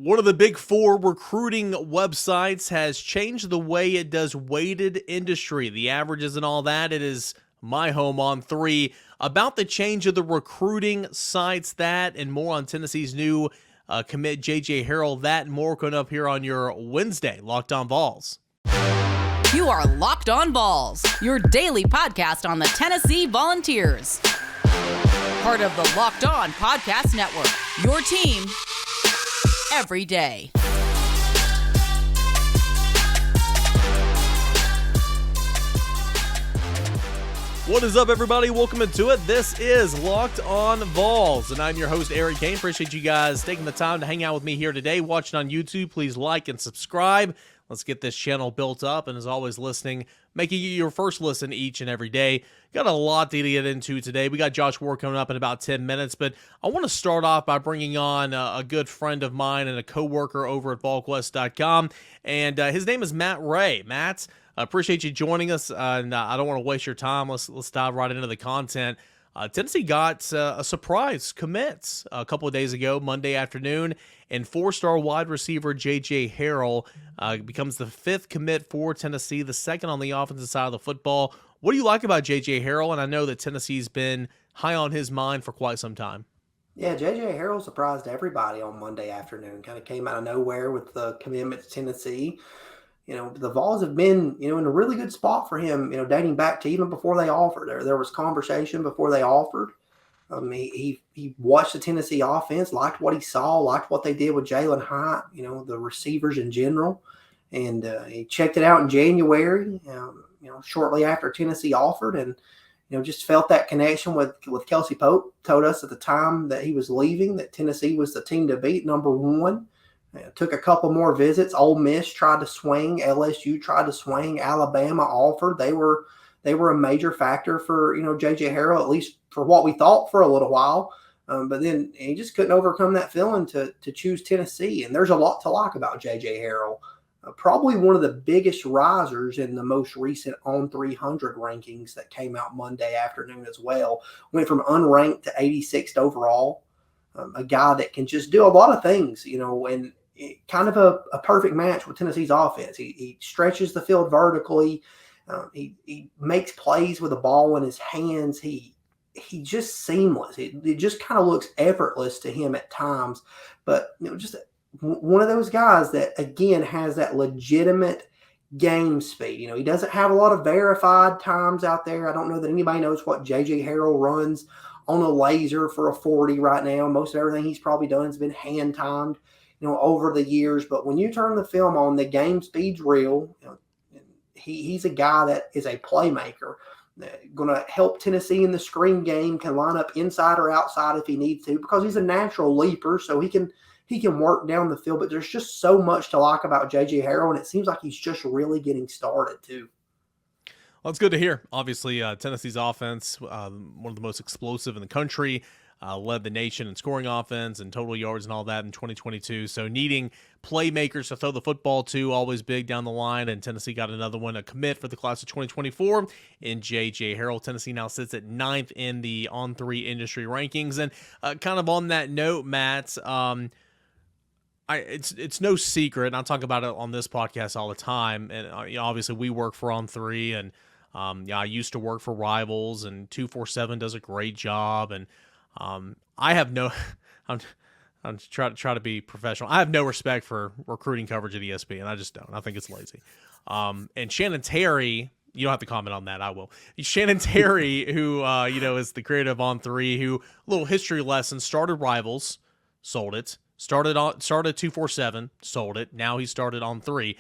One of the big four recruiting websites has changed the way it does weighted industry, the averages and all that. It is my home on three. About the change of the recruiting sites, that and more on Tennessee's new commit JJ Harrell. That and more coming up here on your Wednesday Locked On Vols. You are Locked On Vols, your daily podcast on the Tennessee Volunteers. Part of the Locked On Podcast Network, your team every day. What is up, everybody? Welcome into it. This is Locked On Vols, and I'm your host, Eric Kane. Appreciate you guys taking the time to hang out with me here today. Watching on YouTube, please like and subscribe. Let's get this channel built up, and as always, listening, making you your first listen each and every day. Got a lot to get into today. We got Josh Ward coming up in about 10 minutes, but I want to start off by bringing on a good friend of mine and a coworker over at VolQuest.com, and his name is Matt Ray. Matt, appreciate you joining us, and I don't want to waste your time. Let's dive right into the content. Tennessee got a surprise commit a couple of days ago, Monday afternoon, and four-star wide receiver JJ Harrell becomes the fifth commit for Tennessee, the second on the offensive side of the football. What do you like about JJ Harrell? And I know that Tennessee's been high on his mind for quite some time. Yeah, JJ Harrell surprised everybody on Monday afternoon. Kind of came out of nowhere with the commitment to Tennessee. You know, the Vols have been, in a really good spot for him, dating back to even before they offered. There was conversation before they offered. He watched the Tennessee offense, liked what he saw, liked what they did with Jalen Hyatt, the receivers in general. And he checked it out in January, shortly after Tennessee offered, and, just felt that connection with Kelsey Pope. Told us at the time that he was leaving that Tennessee was the team to beat, number one. Took a couple more visits. Ole Miss tried to swing. LSU tried to swing. Alabama offered. They were a major factor for JJ Harrell, at least for what we thought for a little while. But then he just couldn't overcome that feeling to choose Tennessee. And there's a lot to like about JJ Harrell. Probably one of the biggest risers in the most recent On 300 rankings that came out Monday afternoon as well. Went from unranked to 86th overall. A guy that can just do a lot of things, and kind of a perfect match with Tennessee's offense. He stretches the field vertically. He makes plays with the ball in his hands. He just seamless. It just kind of looks effortless to him at times. But just one of those guys that, again, has that legitimate game speed. He doesn't have a lot of verified times out there. I don't know that anybody knows what JJ Harrell runs on a laser for a 40 right now. Most of everything he's probably done has been hand timed, over the years. But when you turn the film on, the game speed's real. He's a guy that is a playmaker, going to help Tennessee in the screen game, can line up inside or outside if he needs to, because he's a natural leaper, so he can work down the field. But there's just so much to like about JJ Harrell, and it seems like he's just really getting started too. Well, it's good to hear. Obviously, Tennessee's offense, one of the most explosive in the country, led the nation in scoring offense and total yards and all that in 2022. So needing playmakers to throw the football to, always big down the line. And Tennessee got another one, a commit for the class of 2024 in JJ Harrell. Tennessee now sits at 9th in the On3 industry rankings. And kind of on that note, Matt, it's no secret, and I talk about it on this podcast all the time. And obviously, we work for On3, and I used to work for Rivals, and 247 does a great job. And I have no, I'm trying to be professional. I have no respect for recruiting coverage at ESPN. I just don't. I think it's lazy. And Shannon Terry, you don't have to comment on that. I will. Shannon Terry, who is the creator of On3, who, little history lesson, started Rivals, sold it. Started 247, sold it. Now he started On3.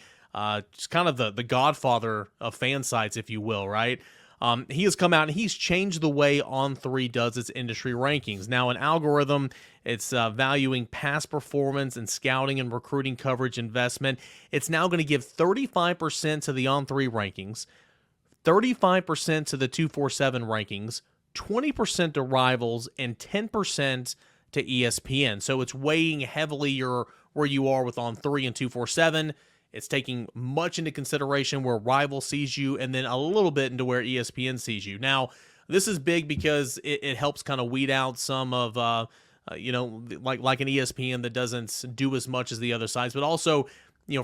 Just kind of the godfather of fan sites, if you will, right? He has come out and he's changed the way On3 does its industry rankings. Now, an algorithm, it's valuing past performance and scouting and recruiting coverage investment. It's now going to give 35% to the On3 rankings, 35% to the 247 rankings, 20% to Rivals, and 10% to ESPN. So it's weighing heavily where you are with On3 and 247. It's taking much into consideration where Rival sees you, and then a little bit into where ESPN sees you. Now, this is big because it helps kind of weed out some of like an ESPN that doesn't do as much as the other sides, but also,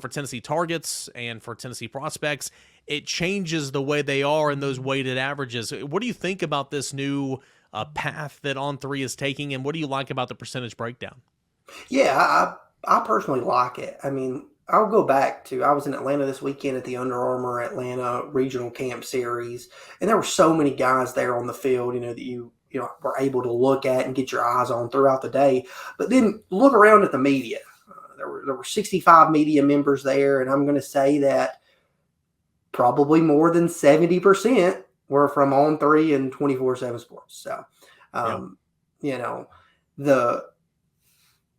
for Tennessee targets and for Tennessee prospects, it changes the way they are in those weighted averages. What do you think about this new path that On3 is taking, and what do you like about the percentage breakdown? Yeah, I personally like it. I mean, I'll go back to I was in Atlanta this weekend at the Under Armour Atlanta Regional Camp Series, and there were so many guys there on the field, that you know were able to look at and get your eyes on throughout the day. But then look around at the media. There were 65 media members there, and I'm going to say that probably more than 70% were from On3 and 24/7 Sports. So, the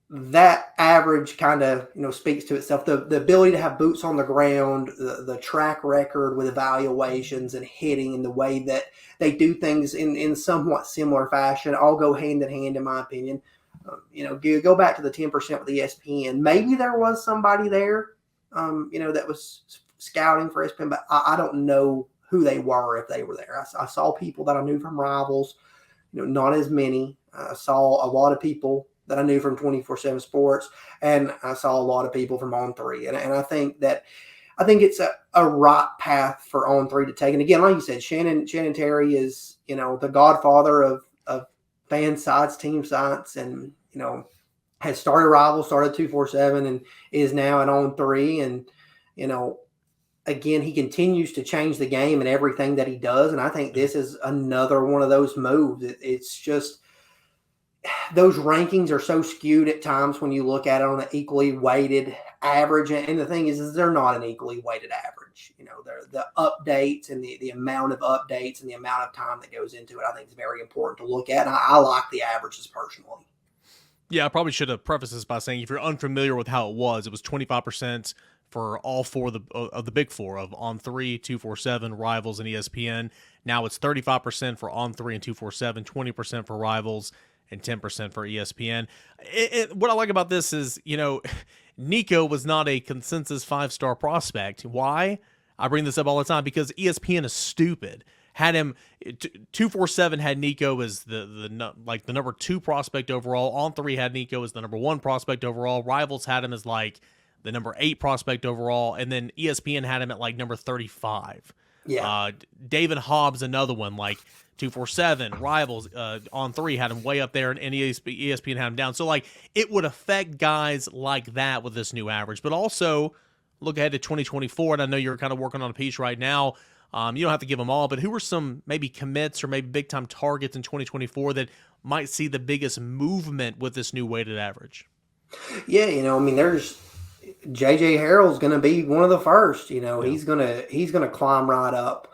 that average kind of speaks to itself. The ability to have boots on the ground, the track record with evaluations and hitting, and the way that they do things in somewhat similar fashion, all go hand in hand, in my opinion. Go back to the 10% with ESPN. Maybe there was somebody there, that was scouting for ESPN, but I don't know who they were if they were there. I saw people that I knew from Rivals, not as many. I saw a lot of people that I knew from 24/7 Sports, and I saw a lot of people from On3. And I think it's a right path for On3 to take. And again, like you said, Shannon Terry is, the godfather of fan sites, team sites, and, has started Rivals, started 247, and is now at On3. And, again, he continues to change the game and everything that he does. And I think this is another one of those moves. It's just, those rankings are so skewed at times when you look at it on an equally weighted average. And the thing is they're not an equally weighted average. They're the updates and the amount of updates and the amount of time that goes into it, I think is very important to look at. And I like the averages personally. Yeah, I probably should have prefaced this by saying if you're unfamiliar with how it was 25% for all four of the big four of On3, 247, Rivals, and ESPN. Now it's 35% for On3 and 247, 20% for Rivals, and 10% for ESPN. What I like about this is, Nico was not a consensus 5-star prospect. Why? I bring this up all the time because ESPN is stupid. Had him 247 had Nico as the number 2 prospect overall. On3 had Nico as the number 1 prospect overall. Rivals had him as the number 8 prospect overall, and then ESPN had him at number 35. Yeah. David Hobbs, another one, 247, Rivals, On3 had him way up there, and ESPN had him down. So it would affect guys like that with this new average. But also look ahead to 2024, and I know you're kind of working on a piece right now. You don't have to give them all, but who are some maybe commits or maybe big time targets in 2024 that might see the biggest movement with this new weighted average? Yeah, there's JJ Harrell is going to be one of the first. Yeah. He's gonna climb right up.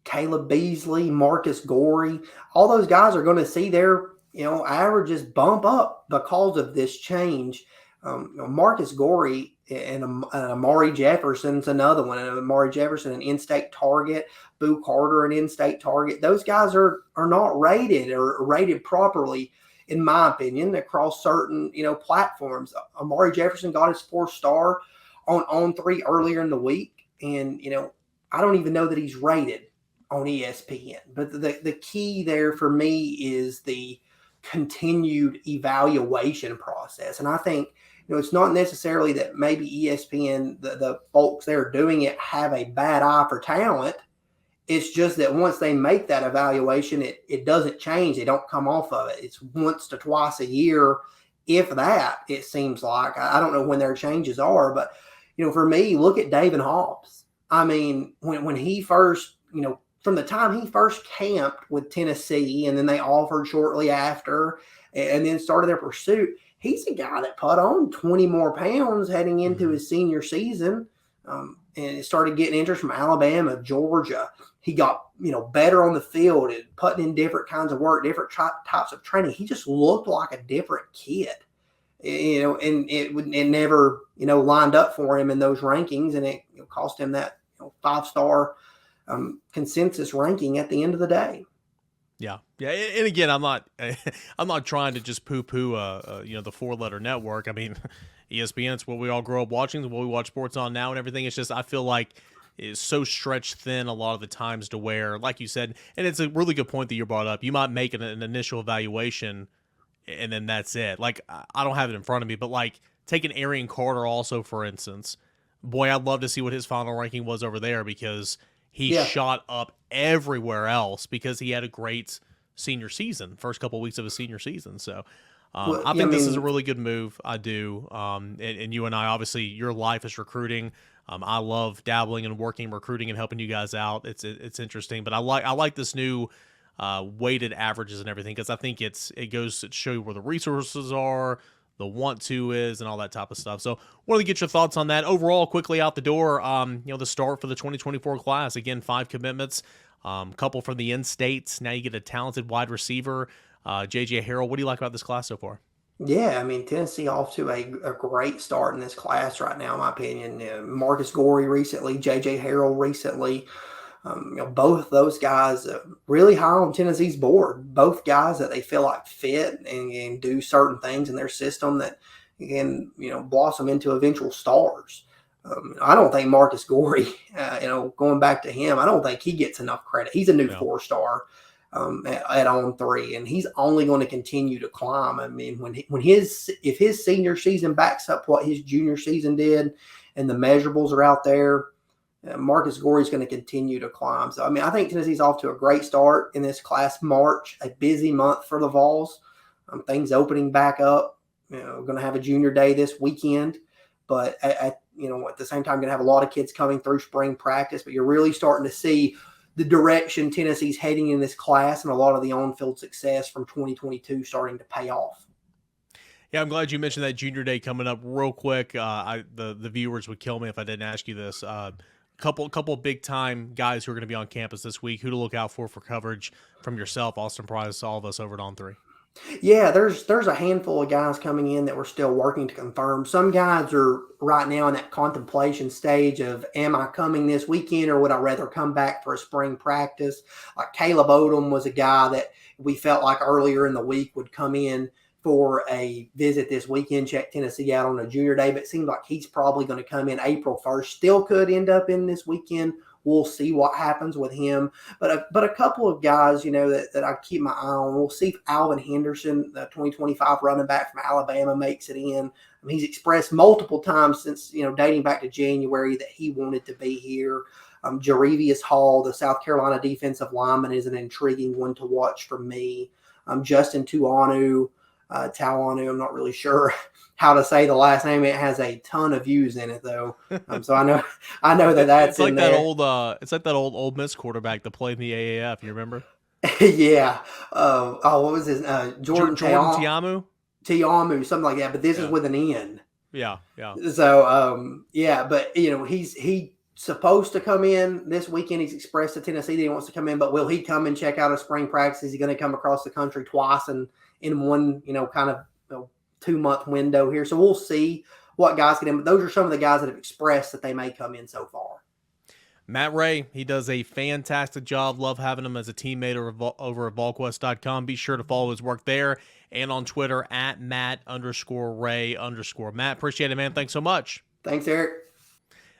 Caleb Beasley, Marcus Gorey, all those guys are going to see their averages bump up because of this change. Marcus Gorey and Amari Jefferson's another one. And Amari Jefferson, an in-state target. Boo Carter, an in-state target. Those guys are not rated or rated properly, in my opinion, across certain platforms. Amari Jefferson got his 4-star on On3 earlier in the week, and I don't even know that he's rated on ESPN. But the key there for me is the continued evaluation process, and I think it's not necessarily that maybe ESPN, the folks there doing it, have a bad eye for talent. It's just that once they make that evaluation, it doesn't change. They don't come off of it. It's once to twice a year, if that, it seems like. I don't know when their changes are, but, for me, look at David Hobbs. I mean, when he first, from the time he first camped with Tennessee and then they offered shortly after and then started their pursuit, he's a guy that put on 20 more pounds heading into his senior season. And started getting interest from Alabama, Georgia. He got, better on the field and putting in different kinds of work, different types of training. He just looked like a different kid, and it never, lined up for him in those rankings. And it cost him that 5-star consensus ranking at the end of the day. Yeah. And again, I'm not trying to just poo-poo, the 4-letter network. I mean, ESPN, it's what we all grow up watching, it's what we watch sports on now and everything. It's just, I feel like it's so stretched thin a lot of the times to where, like you said, and it's a really good point that you brought up. You might make an initial evaluation and then that's it. Like, I don't have it in front of me, but like taking Arian Carter also, for instance, boy, I'd love to see what his final ranking was over there, because he shot up everywhere else because he had a great senior season, first couple of weeks of his senior season. So I think this is a really good move. I do. And you and I, obviously, your life is recruiting. I love dabbling and working recruiting and helping you guys out. It's interesting, but I like this new weighted averages and everything, because I think it goes to show you where the resources are, the want to is, and all that type of stuff. So wanted to get your thoughts on that. Overall, quickly out the door, the start for the 2024 class. Again, 5 commitments, couple from the in-state. Now you get a talented wide receiver, JJ Harrell. What do you like about this class so far? Yeah, I mean, Tennessee off to a great start in this class right now, in my opinion. Marcus Gorey recently, JJ Harrell recently. Both those guys really high on Tennessee's board. Both guys that they feel like fit and do certain things in their system that can, blossom into eventual stars. I don't think Marcus Gorey, going back to him, I don't think he gets enough credit. He's a new 4-star at on 3, and he's only going to continue to climb. I mean, if his senior season backs up what his junior season did, and the measurables are out there, Marcus Gorey is going to continue to climb. So, I mean, I think Tennessee's off to a great start in this class. March, a busy month for the Vols. Things opening back up. Going to have a junior day this weekend, but at the same time, going to have a lot of kids coming through spring practice. But you're really starting to see the direction Tennessee's heading in this class, and a lot of the on-field success from 2022 starting to pay off. Yeah, I'm glad you mentioned that junior day coming up real quick. The viewers would kill me if I didn't ask you this. Couple big time guys who are going to be on campus this week. Who to look out for coverage from yourself, Austin Price, all of us over at On 3. Yeah, there's a handful of guys coming in that we're still working to confirm. Some guys are right now in that contemplation stage of, am I coming this weekend, or would I rather come back for a spring practice? Like Caleb Odom was a guy that we felt like earlier in the week would come in for a visit this weekend, check Tennessee out on a junior day, but it seems like he's probably going to come in April 1st. Still could end up in this weekend. We'll see what happens with him. But a couple of guys, that I keep my eye on. We'll see if Alvin Henderson, the 2025 running back from Alabama, makes it in. I mean, he's expressed multiple times since, dating back to January, that he wanted to be here. Jarevius Hall, the South Carolina defensive lineman, is an intriguing one to watch for me. Justin Tawanu, I'm not really sure how to say the last name. It has a ton of U's in it, though. So I know that's it's like in that there. It's like that old Ole Miss quarterback that played in the AAF. You remember? Yeah. What was his Jordan Tiamu? Tiamu, something like that. But this is with an N. Yeah. So but he's supposed to come in this weekend. He's expressed to Tennessee that he wants to come in, but will he come and check out a spring practice? Is he going to come across the country twice and in one, kind of 2-month window here? So we'll see what guys get in. But those are some of the guys that have expressed that they may come in so far. Matt Ray, he does a fantastic job. Love having him as a teammate over at VolQuest.com. Be sure to follow his work there and on Twitter at Matt_Ray_. Matt, appreciate it, man. Thanks so much. Thanks, Eric.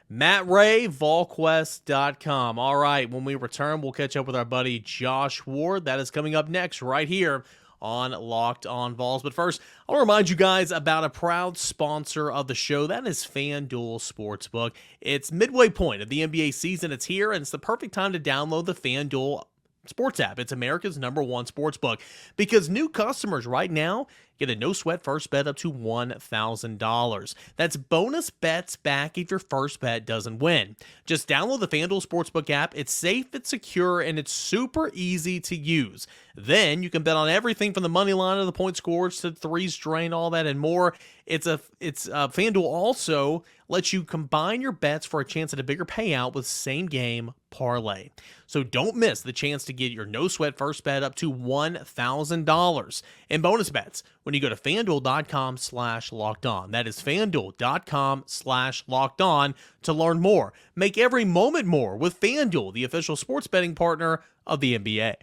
Matt Ray, VolQuest.com. All right, when we return, we'll catch up with our buddy Josh Ward. That is coming up next right here on Locked On Vols. But first, I want to remind you guys about a proud sponsor of the show. That is FanDuel Sportsbook. It's midway point of the NBA season. It's here, and it's the perfect time to download the FanDuel Sports app. It's America's #1 sportsbook, because new customers right now get a no-sweat first bet up to $1,000. That's bonus bets back if your first bet doesn't win. Just download the FanDuel Sportsbook app. It's safe, it's secure, and it's super easy to use. Then you can bet on everything from the money line to the point scores to threes drained, all that and more. FanDuel also lets you combine your bets for a chance at a bigger payout with same-game parlay. So don't miss the chance to get your no-sweat first bet up to $1,000 in bonus bets when you go to FanDuel.com/lockedon. That is FanDuel.com/lockedon to learn more. Make every moment more with FanDuel, the official sports betting partner of the NBA.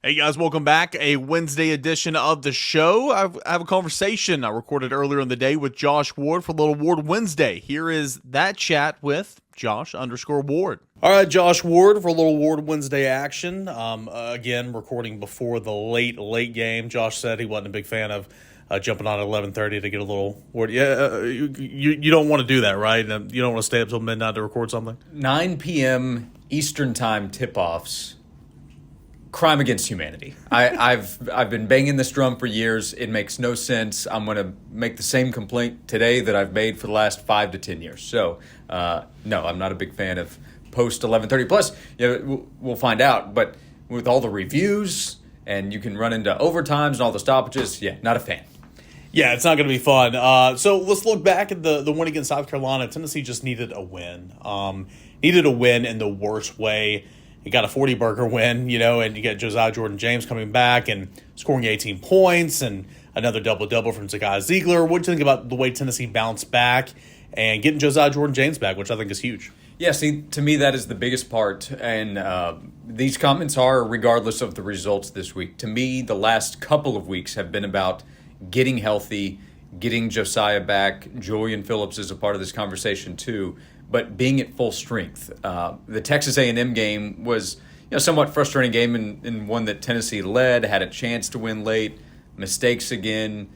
Hey guys, welcome back. A Wednesday edition of the show. I have a conversation I recorded earlier in the day with Josh Ward for Little Ward Wednesday. Here is that chat with @Josh_Ward. All right, Josh Ward for a little Ward Wednesday action. Again, recording before the late game. Josh said he wasn't a big fan of jumping on at 11:30 to get a little Ward. Yeah, you don't want to do that, right? You don't want to stay up till midnight to record something? 9 p.m. Eastern Time tip-offs. Crime against humanity. I've been banging this drum for years. It makes no sense. I'm going to make the same complaint today that I've made for the last 5 to 10 years. So, no, I'm not a big fan of post 11:30. Plus, we'll find out. But with all the reviews and you can run into overtimes and all the stoppages, not a fan. Yeah, it's not going to be fun. So let's look back at the win against South Carolina. Tennessee just needed a win. Needed a win in the worst way. You got a 40-burger win, and you got Josiah Jordan-James coming back and scoring 18 points and another double-double from Zakai Zeigler. What do you think about the way Tennessee bounced back and getting Josiah Jordan-James back, which I think is huge? Yeah, see, to me, that is the biggest part. And these comments are regardless of the results this week. To me, the last couple of weeks have been about getting healthy, getting Josiah back. Julian Phillips is a part of this conversation too. But being at full strength. The Texas A&M game was a somewhat frustrating game and one that Tennessee led, had a chance to win late. Mistakes again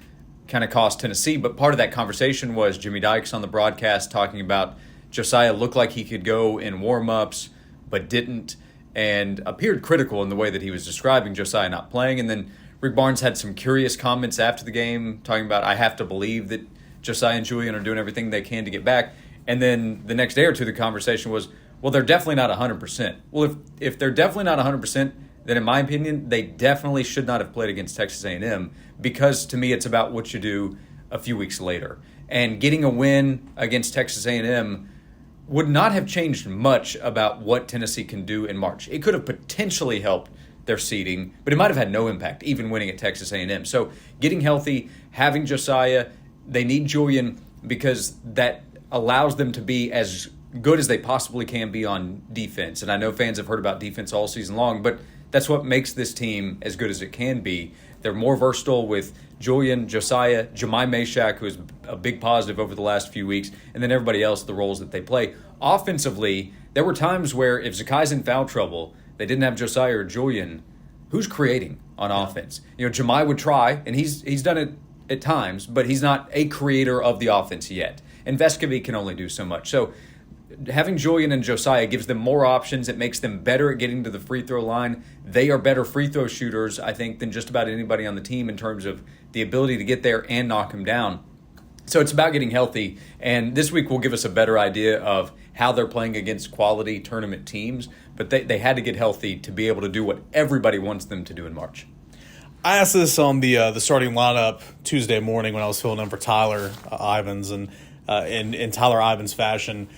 kind of cost Tennessee. But part of that conversation was Jimmy Dykes on the broadcast talking about Josiah looked like he could go in warm-ups but didn't, and appeared critical in the way that he was describing Josiah not playing. And then Rick Barnes had some curious comments after the game talking about, I have to believe that Josiah and Julian are doing everything they can to get back. And then the next day or two, the conversation was, well, they're definitely not 100%. Well, if they're definitely not 100%, then in my opinion, they definitely should not have played against Texas A&M, because to me, it's about what you do a few weeks later. And getting a win against Texas A&M would not have changed much about what Tennessee can do in March. It could have potentially helped their seeding, but it might have had no impact, even winning at Texas A&M. So getting healthy, having Josiah, they need Julian because that allows them to be as good as they possibly can be on defense. And I know fans have heard about defense all season long, but that's what makes this team as good as it can be. They're more versatile with Julian, Josiah, Jemai Mashak, who is a big positive over the last few weeks, and then everybody else, the roles that they play. Offensively, there were times where if Zakai's in foul trouble, they didn't have Josiah or Julian, who's creating on offense? Jemai would try, and he's done it at times, but he's not a creator of the offense yet. And Vescovi can only do so much. So having Julian and Josiah gives them more options. It makes them better at getting to the free throw line. They are better free throw shooters, I think, than just about anybody on the team in terms of the ability to get there and knock them down. So it's about getting healthy. And this week will give us a better idea of how they're playing against quality tournament teams. But they had to get healthy to be able to do what everybody wants them to do in March. I asked this on the starting lineup Tuesday morning when I was filling in for Tyler Ivins, and in Tyler Ivins fashion,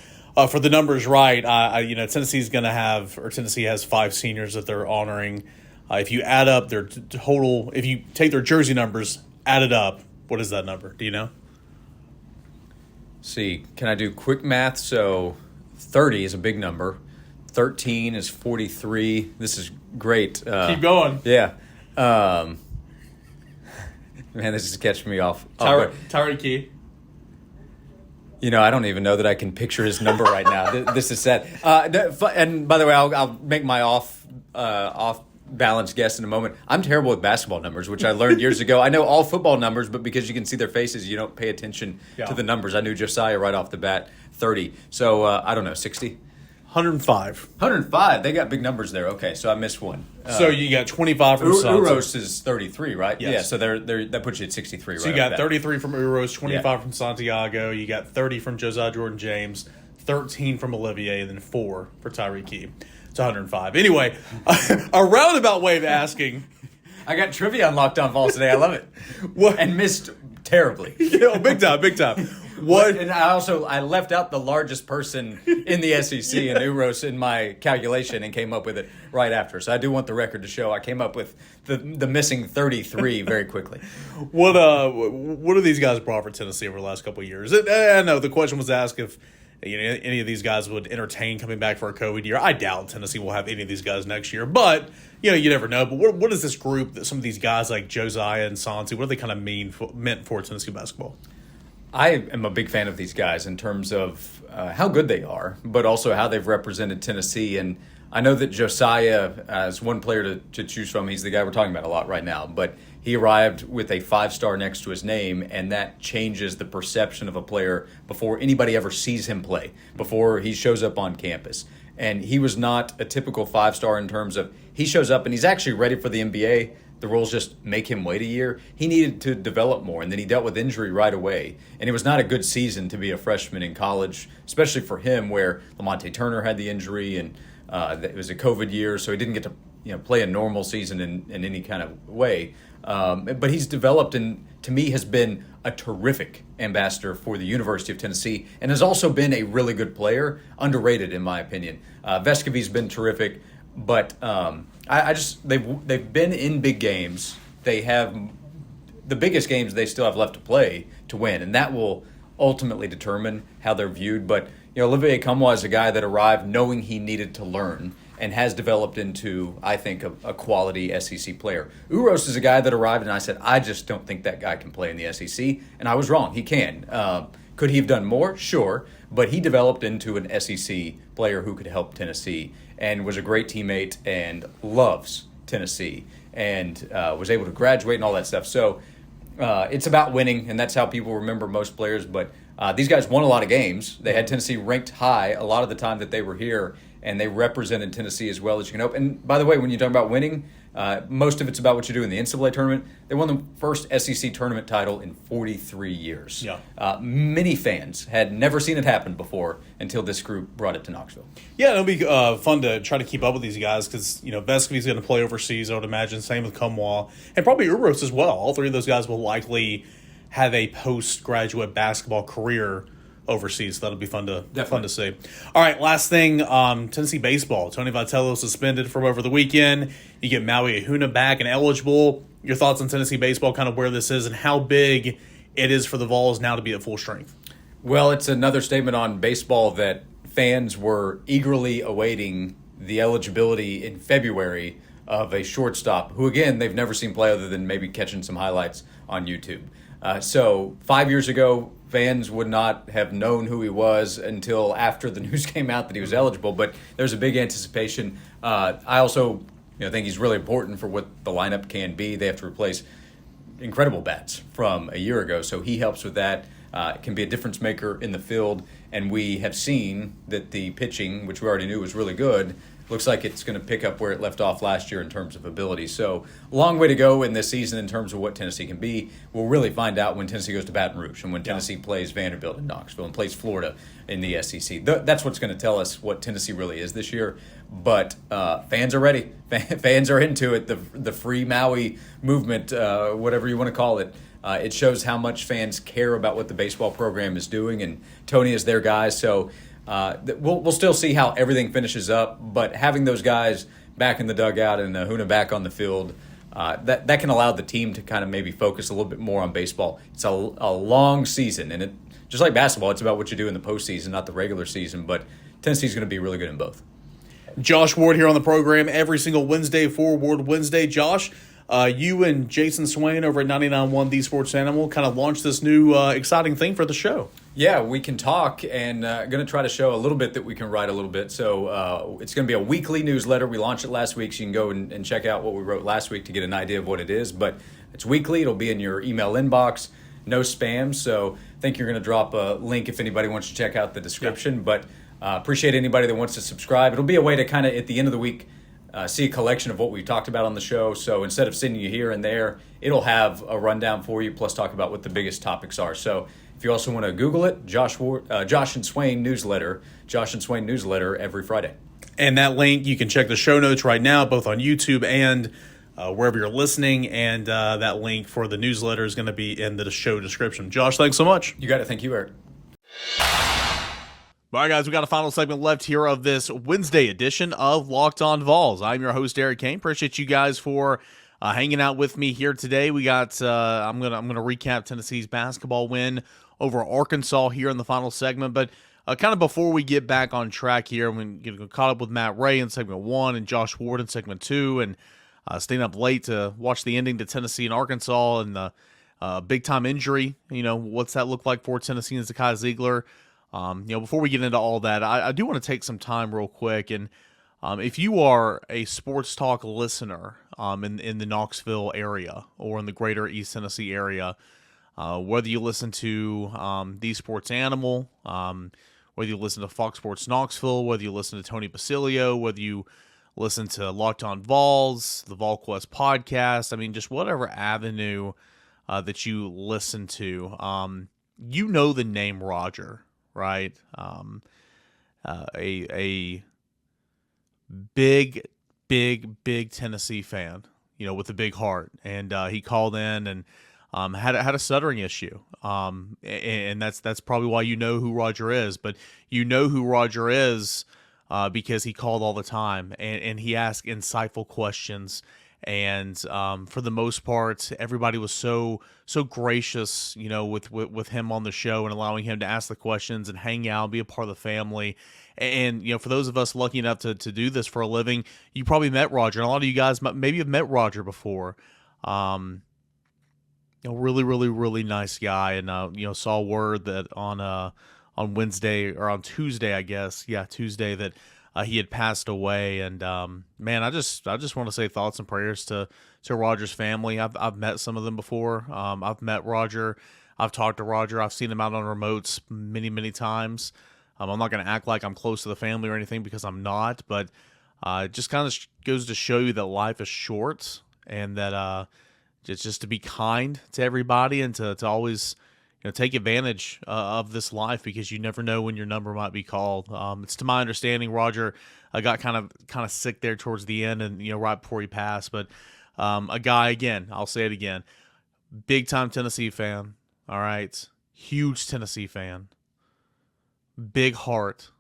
for the numbers right, Tennessee's going to have, or Tennessee has 5 seniors that they're honoring. If you add up their total, if you take their jersey numbers, add it up, what is that number? Do you know? See, can I do quick math? So 30 is a big number. 13 is 43. This is great. Keep going. Yeah. Man, this is catching me off. Tyreek Key. I don't even know that I can picture his number right now. This is sad. And by the way, I'll make my off balance guess in a moment. I'm terrible with basketball numbers, which I learned years ago. I know all football numbers, but because you can see their faces, you don't pay attention to the numbers. I knew Josiah right off the bat, 30. So I don't know, 60. 105. 105. They got big numbers there. Okay, so I missed one. So you got 25 from Santos. Uros is 33, right? Yes. Yeah, so that puts you at 63, right? So you got 33 from Uros, 25 from Santiago. You got 30 from Josiah Jordan-James, 13 from Olivier, and then 4 for Tyreek Key. It's 105. Anyway, a roundabout way of asking. I got trivia on Locked On Vols today. I love it. What? And missed terribly. Big time. What? And I left out the largest person in the SEC in Uros in my calculation and came up with it right after. So I do want the record to show I came up with the missing 33 very quickly. What do these guys brought for Tennessee over the last couple of years? I know the question was asked if any of these guys would entertain coming back for a COVID year. I doubt Tennessee will have any of these guys next year, but you never know. But what is this group that some of these guys like Josiah and Santi, what do they kind of meant for Tennessee basketball? I am a big fan of these guys in terms of how good they are, but also how they've represented Tennessee. And I know that Josiah, as one player to choose from, he's the guy we're talking about a lot right now, but he arrived with a 5-star next to his name, and that changes the perception of a player before anybody ever sees him play, before he shows up on campus. And he was not a typical 5-star in terms of he shows up and he's actually ready for the NBA. The rules just make him wait a year. He needed to develop more, and then he dealt with injury right away. And it was not a good season to be a freshman in college, especially for him, where Lamonte Turner had the injury, and it was a COVID year, so he didn't get to play a normal season in any kind of way. But he's developed and, to me, has been a terrific ambassador for the University of Tennessee and has also been a really good player, underrated in my opinion. Vescovi's been terrific, but they've been in big games. They have the biggest games they still have left to play to win, and that will ultimately determine how they're viewed. But Olivier Nkamhoua is a guy that arrived knowing he needed to learn and has developed into, I think, a quality SEC player. Uros is a guy that arrived, and I said, I just don't think that guy can play in the SEC, and I was wrong. He can. Could he have done more? Sure, but he developed into an SEC player who could help Tennessee and was a great teammate and loves Tennessee and was able to graduate and all that stuff. So it's about winning, and that's how people remember most players, but these guys won a lot of games. They had Tennessee ranked high a lot of the time that they were here, and they represented Tennessee as well as you can hope. And by the way, when you talk about winning, most of it's about what you do in the NCAA tournament. They won the first SEC tournament title in 43 years. Yeah. Many fans had never seen it happen before until this group brought it to Knoxville. Yeah, it'll be fun to try to keep up with these guys because, Vescovi's going to play overseas, I would imagine. Same with Nkamhoua. And probably Uros as well. All three of those guys will likely have a postgraduate basketball career overseas. That'll be fun to see. All right, last thing, Tennessee baseball. Tony Vitello suspended from over the weekend. You get Maui Ahuna back and eligible. Your thoughts on Tennessee baseball, kind of where this is and how big it is for the Vols now to be at full strength? Well, it's another statement on baseball that fans were eagerly awaiting the eligibility in February of a shortstop who, again, they've never seen play other than maybe catching some highlights on YouTube. So 5 years ago, fans would not have known who he was until after the news came out that he was eligible, but there's a big anticipation. I also think he's really important for what the lineup can be. They have to replace incredible bats from a year ago, so he helps with that. Can be a difference maker in the field, and we have seen that the pitching, which we already knew was really good, looks like it's going to pick up where it left off last year in terms of ability. So long way to go in this season in terms of what Tennessee can be. We'll really find out when Tennessee goes to Baton Rouge and when Tennessee plays Vanderbilt in Knoxville and plays Florida in the SEC. That's what's going to tell us what Tennessee really is this year. But fans are ready. Fans are into it. The free Maui movement, whatever you want to call it. It shows how much fans care about what the baseball program is doing, and Tony is their guy. So we'll still see how everything finishes up, but having those guys back in the dugout and Ahuna back on the field, that can allow the team to kind of maybe focus a little bit more on baseball. It's a long season, and it just like basketball, it's about what you do in the postseason, not the regular season, but Tennessee's going to be really good in both. Josh Ward here on the program every single Wednesday for Ward Wednesday. Josh, you and Jason Swain over at 99.1 The Sports Animal kind of launched this new exciting thing for the show. Yeah, we can talk, and going to try to show a little bit that we can write a little bit. So it's going to be a weekly newsletter. We launched it last week, so you can go and check out what we wrote last week to get an idea of what it is. But it's weekly. It'll be in your email inbox. No spam. So I think you're going to drop a link if anybody wants to check out the description. Yeah. But appreciate anybody that wants to subscribe. It'll be a way to kind of, at the end of the week, see a collection of what we talked about on the show. So instead of sending you here and there, it'll have a rundown for you, plus talk about what the biggest topics are. So if you also want to Google it, Josh and Swain newsletter, Josh and Swain newsletter every Friday. And that link, you can check the show notes right now, both on YouTube and wherever you're listening. And that link for the newsletter is going to be in the show description. Josh, thanks so much. You got it. Thank you, Eric. All right, guys, we got a final segment left here of this Wednesday edition of Locked On Vols. I'm your host, Eric Kane. Appreciate you guys for hanging out with me here today. We got I'm gonna recap Tennessee's basketball win over Arkansas here in the final segment, but kind of before we get back on track here, we get caught up with Matt Ray in segment 1 and Josh Ward in segment 2, and staying up late to watch the ending to Tennessee and Arkansas and the big time injury. What's that look like for Tennessee and Zakai Zeigler? Before we get into all that, I do want to take some time real quick. And if you are a sports talk listener in the Knoxville area or in the greater East Tennessee area, whether you listen to The Sports Animal, whether you listen to Fox Sports Knoxville, whether you listen to Tony Basilio, whether you listen to Locked On Vols, the VolQuest podcast, I mean, just whatever avenue that you listen to, you know the name Roger, right? A big Tennessee fan, with a big heart, and he called in and had a stuttering issue, and that's probably why you know who Roger is. But you know who Roger is because he called all the time, and he asked insightful questions. And for the most part, everybody was so gracious, with him on the show and allowing him to ask the questions and hang out, be a part of the family. And for those of us lucky enough to do this for a living, you probably met Roger, and a lot of you guys maybe have met Roger before. Really nice guy, and saw word that on Wednesday or on Tuesday, I guess, Tuesday, that he had passed away. And man, I just want to say thoughts and prayers to Roger's family. I've met some of them before. I've met Roger. I've talked to Roger. I've seen him out on remotes many times. I'm not going to act like I'm close to the family or anything, because I'm not. But it just kind of goes to show you that life is short, and that just to be kind to everybody, and to always take advantage of this life, because you never know when your number might be called. It's to my understanding Roger got kind of sick there towards the end, and right before he passed. But a guy, again, I'll say it again, big time Tennessee fan. All right, huge Tennessee fan, big heart,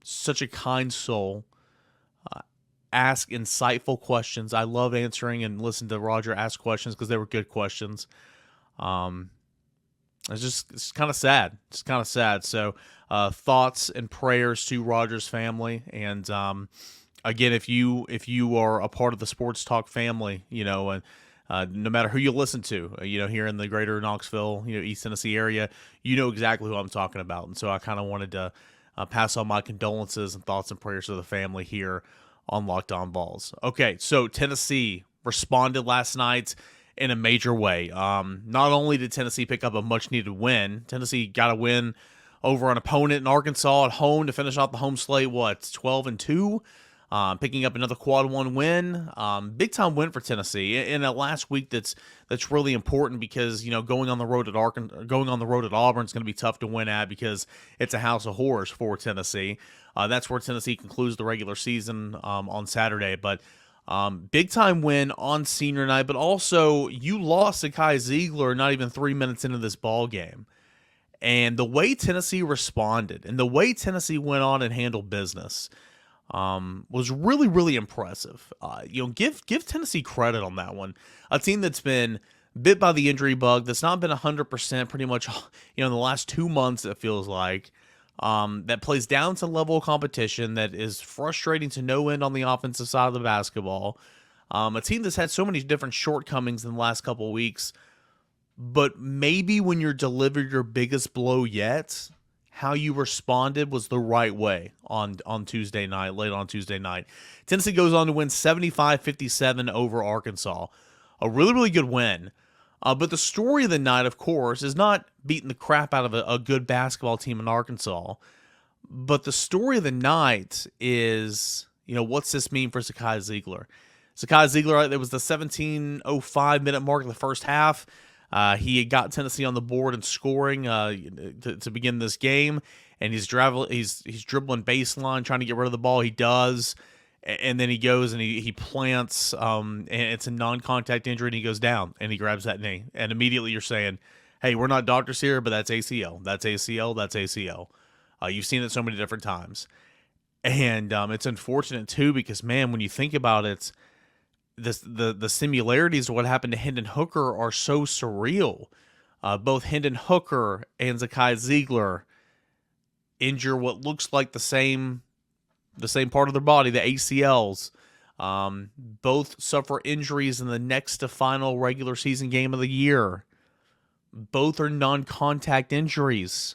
such a kind soul. Ask insightful questions. I love answering and listen to Roger ask questions because they were good questions. It's kind of sad. It's kind of sad. So thoughts and prayers to Roger's family. And again, if you are a part of the Sports Talk family, and no matter who you listen to, here in the greater Knoxville, East Tennessee area, you know exactly who I'm talking about. And so I kind of wanted to pass on my condolences and thoughts and prayers to the family here on Locked On Vols. Okay, so Tennessee responded last night in a major way. Not only did Tennessee pick up a much-needed win, Tennessee got a win over an opponent in Arkansas at home to finish off the home slate, 12-2, picking up another quad one win. Big-time win for Tennessee in a last week that's really important, because going on the road at Auburn is going to be tough to win at, because it's a house of horrors for Tennessee. That's where Tennessee concludes the regular season on Saturday. But big time win on senior night, but also you lost Zakai Zeigler not even 3 minutes into this ball game. And the way Tennessee responded and the way Tennessee went on and handled business was really impressive. Give Tennessee credit on that one. A team that's been bit by the injury bug, that's not been 100% pretty much in the last 2 months, it feels like. That plays down to level of competition, that is frustrating to no end on the offensive side of the basketball. A team that's had so many different shortcomings in the last couple of weeks, but maybe when you're delivered your biggest blow yet, how you responded was the right way on Tuesday night, late on Tuesday night. Tennessee goes on to win 75-57 over Arkansas. A really good win. But the story of the night, of course, is not beating the crap out of a good basketball team in Arkansas. But the story of the night is, what's this mean for Zakai Zeigler? Zakai Zeigler, it was the 17:05 minute mark of the first half. He had got Tennessee on the board and scoring to begin this game. And he's dribbling baseline, trying to get rid of the ball. He does. And then he goes and he plants, and it's a non-contact injury, and he goes down, and he grabs that knee. And immediately you're saying, hey, we're not doctors here, but that's ACL. That's ACL. That's ACL. You've seen it so many different times. And it's unfortunate, too, because, man, when you think about it, the similarities of what happened to Hendon Hooker are so surreal. Both Hendon Hooker and Zakai Zeigler injure what looks like the same part of their body, the ACLs, Both suffer injuries in the next to final regular season game of the year. Both are non-contact injuries.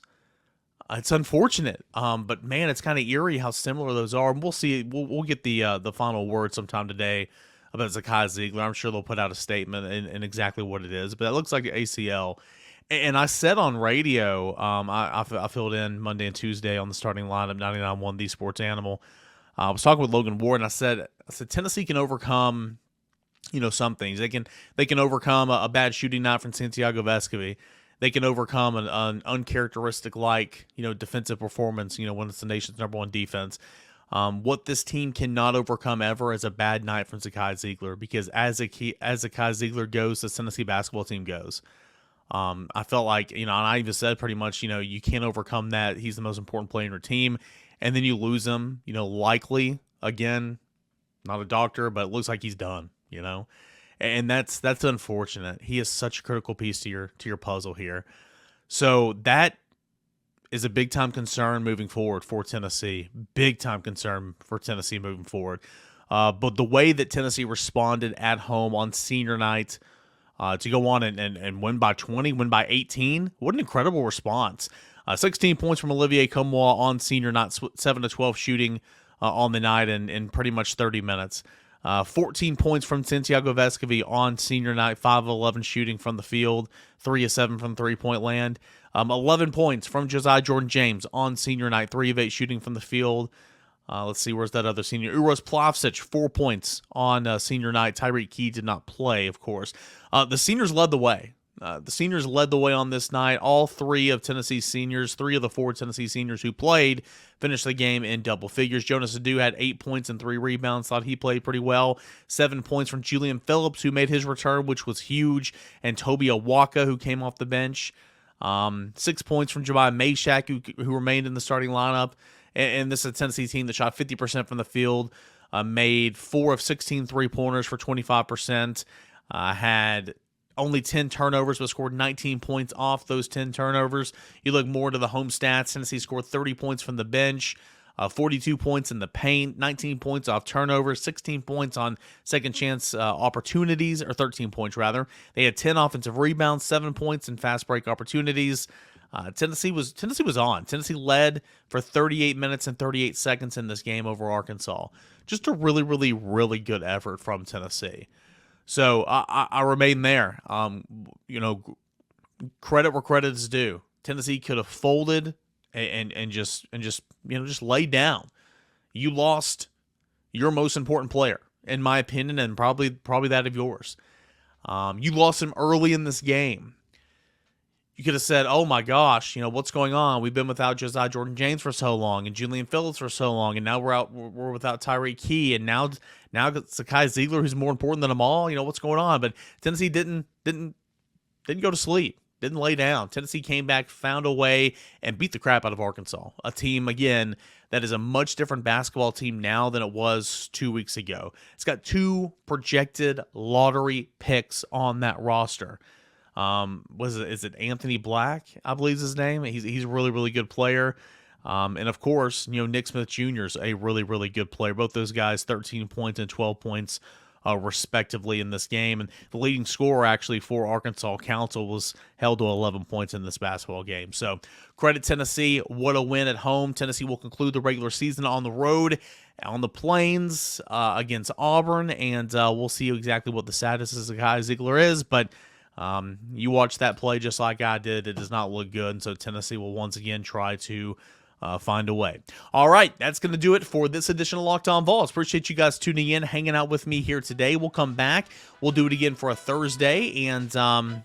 It's unfortunate, but man, it's kind of eerie how similar those are. And we'll see. We'll get the final word sometime today about Zakai Zeigler. I'm sure they'll put out a statement and exactly what it is, but it looks like ACL. And I said on radio, I filled in Monday and Tuesday on the starting lineup, 99.1 The Sports Animal. I was talking with Logan Ward, and I said Tennessee can overcome, some things. They can overcome a bad shooting night from Santiago Vescovi. They can overcome an uncharacteristic defensive performance, when it's the nation's #1 defense. What this team cannot overcome ever is a bad night from Zakai Zeigler, because as Zakai Zeigler goes, the Tennessee basketball team goes. I felt like, and I even said pretty much, you can't overcome that. He's the most important player in your team. And then you lose him, likely, again, not a doctor, but it looks like he's done, and that's unfortunate. He is such a critical piece to your puzzle here. So that is a big time concern moving forward for Tennessee. Big time concern for Tennessee moving forward. But the way that Tennessee responded at home on senior night, to go on and win by 20, win by 18, what an incredible response. 16 points from Olivier Comeau on senior night, 7-12 shooting on the night in pretty much 30 minutes. 14 points from Santiago Vescovi on senior night, 5-11 shooting from the field, 3-7 from three-point land. 11 points from Josiah Jordan-James on senior night, 3-8 shooting from the field. Let's see, where's that other senior? Uros Plavsic, 4 points on senior night. Tyreek Key did not play, of course. The seniors led the way. The seniors led the way on this night. All three of Tennessee's seniors, 3 of the 4 Tennessee seniors who played, finished the game in double figures. Jonas Adu had 8 points and 3 rebounds. Thought he played pretty well. 7 points from Julian Phillips, who made his return, which was huge. And Toby Awaka, who came off the bench. 6 points from Jemiah Mashak, who remained in the starting lineup. And this is a Tennessee team that shot 50% from the field, made 4 of 16 3-pointers for 25%, had only 10 turnovers, but scored 19 points off those 10 turnovers. You look more to the home stats. Tennessee scored 30 points from the bench, 42 points in the paint, 19 points off turnovers, 16 points on second chance opportunities, or 13 points rather. They had 10 offensive rebounds, 7 points in fast break opportunities. Tennessee was on. Tennessee led for 38 minutes and 38 seconds in this game over Arkansas. Just a really, really, really good effort from Tennessee. So I remain there. Credit where credit is due. Tennessee could have folded and just laid down. You lost your most important player, in my opinion, and probably that of yours. You lost him early in this game. You could have said, oh my gosh, what's going on? We've been without Josiah Jordan-James for so long, and Julian Phillips for so long, and now we're without Tyreek Key, and now Zakai Zeigler, who's more important than them all. What's going on? But Tennessee didn't go to sleep, didn't lay down. Tennessee came back, found a way, and beat the crap out of Arkansas, a team, again, that is a much different basketball team now than it was 2 weeks ago. It's got 2 projected lottery picks on that roster. Is it Anthony Black, I believe is his name? He's a really, really good player. And of course, Nick Smith Jr. is a really, really good player. Both those guys, 13 points and 12 points, respectively in this game. And the leading scorer actually for Arkansas Council was held to 11 points in this basketball game. So credit Tennessee. What a win at home. Tennessee will conclude the regular season on the road, on the Plains, against Auburn. And we'll see exactly what the status of Zakai Zeigler is. But you watch that play just like I did. It does not look good, and so Tennessee will once again try to find a way. All right, that's going to do it for this edition of Locked On Vols. Appreciate you guys tuning in, hanging out with me here today. We'll come back. We'll do it again for a Thursday, and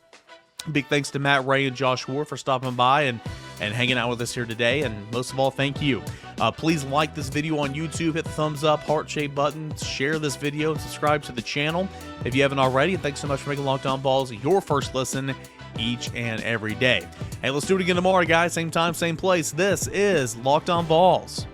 big thanks to Matt Ray and Josh Ward for stopping by and hanging out with us here today, and most of all, thank you. Please like this video on YouTube, hit the thumbs up, heart-shaped button, share this video, and subscribe to the channel if you haven't already. And thanks so much for making Locked On Vols your first listen each and every day. Hey, let's do it again tomorrow, guys. Same time, same place. This is Locked On Vols.